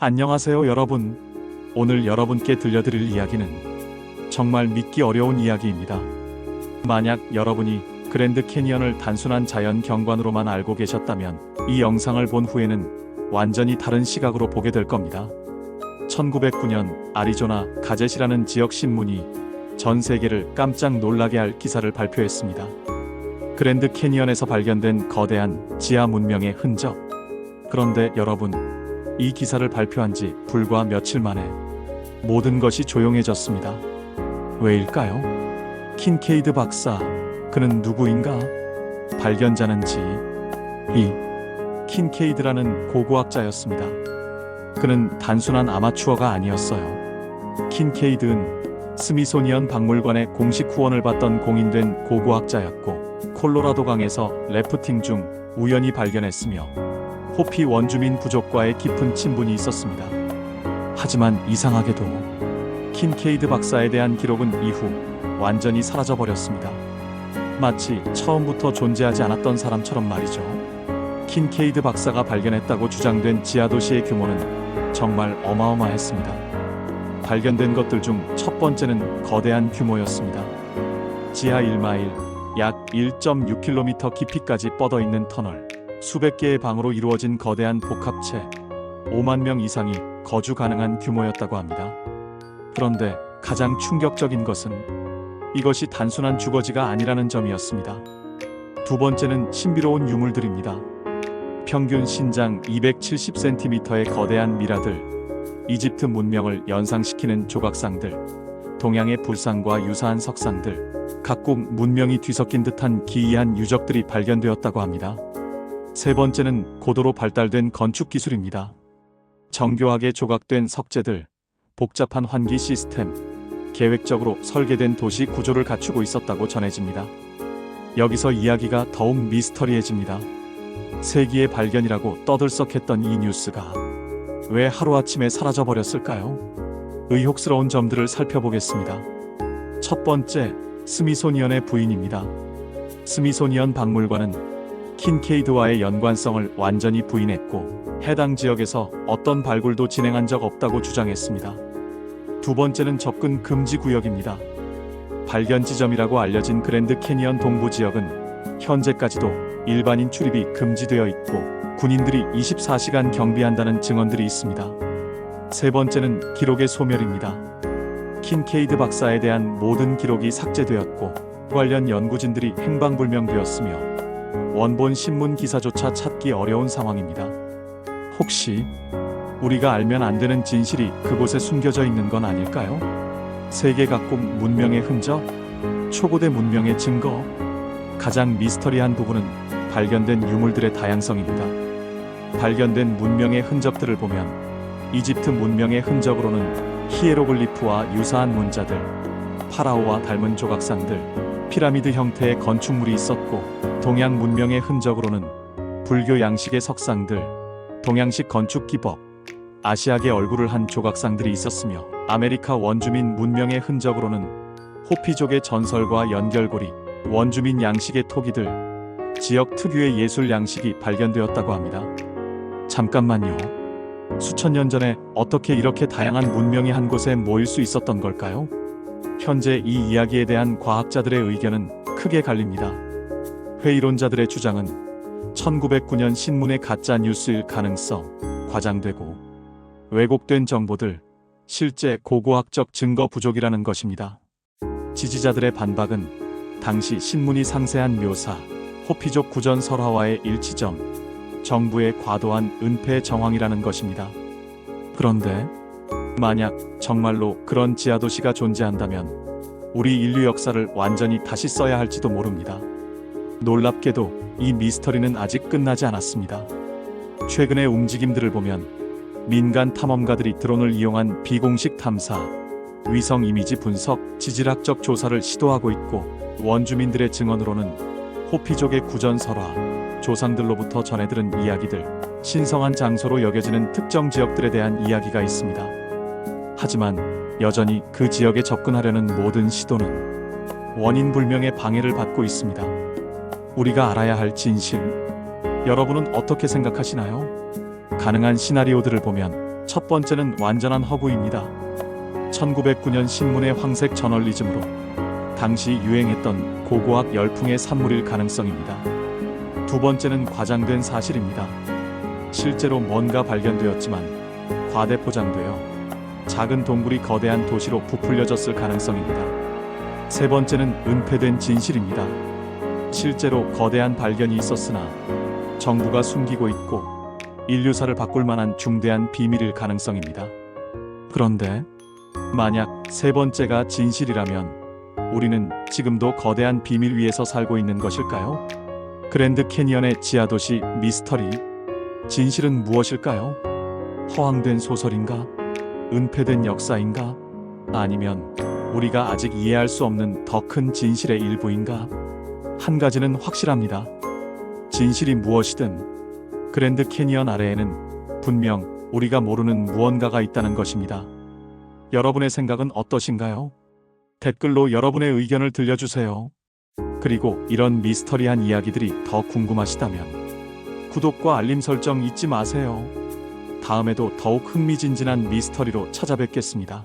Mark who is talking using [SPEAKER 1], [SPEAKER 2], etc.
[SPEAKER 1] 안녕하세요 여러분. 오늘 여러분께 들려드릴 이야기는 정말 믿기 어려운 이야기입니다. 만약 여러분이 그랜드 캐니언을 단순한 자연 경관으로만 알고 계셨다면 이 영상을 본 후에는 완전히 다른 시각으로 보게 될 겁니다. 1909년 아리조나 가젯이라는 지역 신문이 전 세계를 깜짝 놀라게 할 기사를 발표했습니다. 그랜드 캐니언에서 발견된 거대한 지하 문명의 흔적. 그런데 여러분, 이 기사를 발표한 지 불과 며칠 만에 모든 것이 조용해졌습니다. 왜일까요? 킨케이드 박사, 그는 누구인가? 발견자는 지.이. 킨케이드라는 고고학자였습니다. 그는 단순한 아마추어가 아니었어요. 킨케이드는 스미소니언 박물관의 공식 후원을 받던 공인된 고고학자였고, 콜로라도 강에서 래프팅 중 우연히 발견했으며 호피 원주민 부족과의 깊은 친분이 있었습니다. 하지만 이상하게도 킨케이드 박사에 대한 기록은 이후 완전히 사라져버렸습니다. 마치 처음부터 존재하지 않았던 사람처럼 말이죠. 킨케이드 박사가 발견했다고 주장된 지하도시의 규모는 정말 어마어마했습니다. 발견된 것들 중 첫 번째는 거대한 규모였습니다. 지하 1마일, 약 1.6km 깊이까지 뻗어있는 터널, 수백 개의 방으로 이루어진 거대한 복합체, 5만 명 이상이 거주 가능한 규모였다고 합니다. 그런데 가장 충격적인 것은 이것이 단순한 주거지가 아니라는 점이었습니다. 두 번째는 신비로운 유물들입니다. 평균 신장 270cm의 거대한 미라들, 이집트 문명을 연상시키는 조각상들, 동양의 불상과 유사한 석상들, 각국 문명이 뒤섞인 듯한 기이한 유적들이 발견되었다고 합니다. 세 번째는 고도로 발달된 건축 기술입니다. 정교하게 조각된 석재들, 복잡한 환기 시스템, 계획적으로 설계된 도시 구조를 갖추고 있었다고 전해집니다. 여기서 이야기가 더욱 미스터리해집니다. 세기의 발견이라고 떠들썩했던 이 뉴스가 왜 하루아침에 사라져버렸을까요? 의혹스러운 점들을 살펴보겠습니다. 첫 번째, 스미소니언의 부인입니다. 스미소니언 박물관은 킨케이드와의 연관성을 완전히 부인했고, 해당 지역에서 어떤 발굴도 진행한 적 없다고 주장했습니다. 두 번째는 접근 금지 구역입니다. 발견 지점이라고 알려진 그랜드 캐니언 동부 지역은 현재까지도 일반인 출입이 금지되어 있고, 군인들이 24시간 경비한다는 증언들이 있습니다. 세 번째는 기록의 소멸입니다. 킨케이드 박사에 대한 모든 기록이 삭제되었고, 관련 연구진들이 행방불명되었으며 원본 신문 기사조차 찾기 어려운 상황입니다. 혹시 우리가 알면 안 되는 진실이 그곳에 숨겨져 있는 건 아닐까요? 세계 각국 문명의 흔적, 초고대 문명의 증거. 가장 미스터리한 부분은 발견된 유물들의 다양성입니다. 발견된 문명의 흔적들을 보면 이집트 문명의 흔적으로는 히에로글리프와 유사한 문자들, 파라오와 닮은 조각상들, 피라미드 형태의 건축물이 있었고, 동양 문명의 흔적으로는 불교 양식의 석상들, 동양식 건축 기법, 아시아계 얼굴을 한 조각상들이 있었으며, 아메리카 원주민 문명의 흔적으로는 호피족의 전설과 연결고리, 원주민 양식의 토기들, 지역 특유의 예술 양식이 발견되었다고 합니다. 잠깐만요. 수천 년 전에 어떻게 이렇게 다양한 문명이 한 곳에 모일 수 있었던 걸까요? 현재 이 이야기에 대한 과학자들의 의견은 크게 갈립니다. 회의론자들의 주장은 1909년 신문의 가짜 뉴스일 가능성, 과장되고 왜곡된 정보들, 실제 고고학적 증거 부족이라는 것입니다. 지지자들의 반박은 당시 신문이 상세한 묘사, 호피족 구전 설화와의 일치점, 정부의 과도한 은폐 정황이라는 것입니다. 그런데 만약 정말로 그런 지하도시가 존재한다면 우리 인류 역사를 완전히 다시 써야 할지도 모릅니다. 놀랍게도 이 미스터리는 아직 끝나지 않았습니다. 최근의 움직임들을 보면 민간 탐험가들이 드론을 이용한 비공식 탐사, 위성 이미지 분석, 지질학적 조사를 시도하고 있고, 원주민들의 증언으로는 호피족의 구전 설화, 조상들로부터 전해들은 이야기들, 신성한 장소로 여겨지는 특정 지역들에 대한 이야기가 있습니다. 하지만 여전히 그 지역에 접근하려는 모든 시도는 원인 불명의 방해를 받고 있습니다. 우리가 알아야 할 진실, 여러분은 어떻게 생각하시나요? 가능한 시나리오들을 보면 첫 번째는 완전한 허구입니다. 1909년 신문의 황색 저널리즘으로 당시 유행했던 고고학 열풍의 산물일 가능성입니다. 두 번째는 과장된 사실입니다. 실제로 뭔가 발견되었지만 과대포장되어 작은 동굴이 거대한 도시로 부풀려졌을 가능성입니다. 세 번째는 은폐된 진실입니다. 실제로 거대한 발견이 있었으나 정부가 숨기고 있고 인류사를 바꿀 만한 중대한 비밀일 가능성입니다. 그런데 만약 세 번째가 진실이라면 우리는 지금도 거대한 비밀 위에서 살고 있는 것일까요? 그랜드 캐니언의 지하도시 미스터리. 진실은 무엇일까요? 허황된 소설인가? 은폐된 역사인가? 아니면 우리가 아직 이해할 수 없는 더 큰 진실의 일부인가? 한 가지는 확실합니다. 진실이 무엇이든 그랜드 캐니언 아래에는 분명 우리가 모르는 무언가가 있다는 것입니다. 여러분의 생각은 어떠신가요? 댓글로 여러분의 의견을 들려주세요. 그리고 이런 미스터리한 이야기들이 더 궁금하시다면 구독과 알림 설정 잊지 마세요. 다음에도 더욱 흥미진진한 미스터리로 찾아뵙겠습니다.